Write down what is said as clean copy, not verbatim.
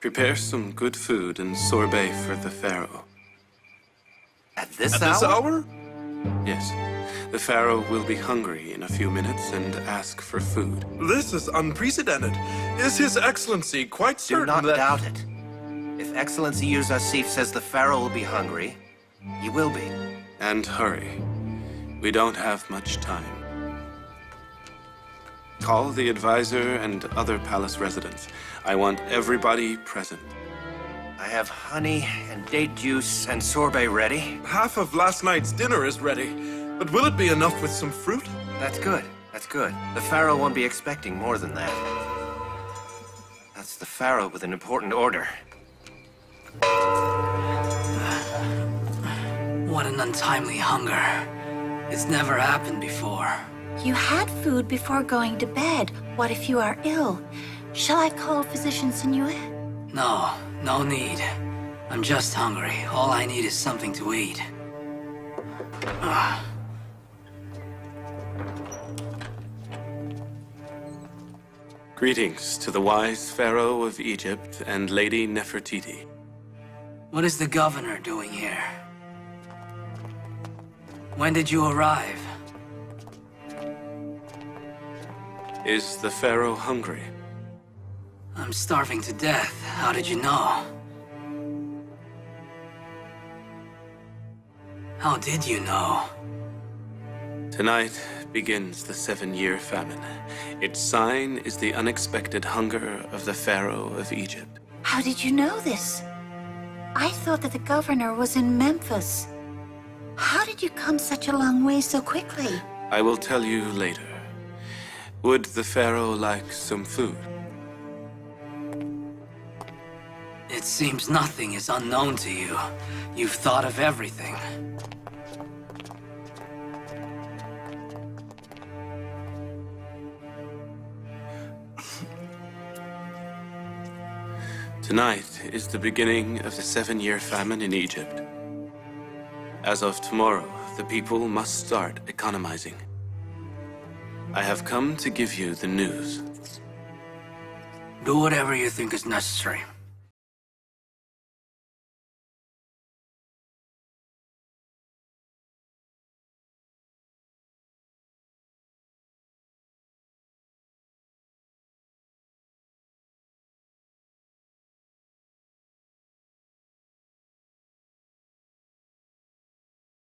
Prepare some good food and sorbet for the Pharaoh. At this hour? Yes. The Pharaoh will be hungry in a few minutes and ask for food. This is unprecedented. Is His Excellency quite certain Do not that... doubt it. If Excellency Yusuf says the Pharaoh will be hungry, he will be. And hurry. We don't have much time. Call the advisor and other palace residents. I want everybody present. I have honey and date juice and sorbet ready. Half of last night's dinner is ready, but will it be enough with some fruit? That's good. That's good. The Pharaoh won't be expecting more than that. That's the Pharaoh with an important order. What an untimely hunger. It's never happened before. You had food before going to bed. What if you are ill? Shall I call physician Sinuhe? No, no need. I'm just hungry. All I need is something to eat. Greetings to the wise Pharaoh of Egypt and Lady Nefertiti. What is the governor doing here? When did you arrive? Is the Pharaoh hungry? I'm starving to death. How did you know? How did you know? Tonight begins the 7-year famine. Its sign is the unexpected hunger of the Pharaoh of Egypt. How did you know this? I thought that the governor was in Memphis. How did you come such a long way so quickly? I will tell you later. Would the Pharaoh like some food? It seems nothing is unknown to you. You've thought of everything. Tonight is the beginning of the 7-year famine in Egypt. As of tomorrow, the people must start economizing. I have come to give you the news. Do whatever you think is necessary.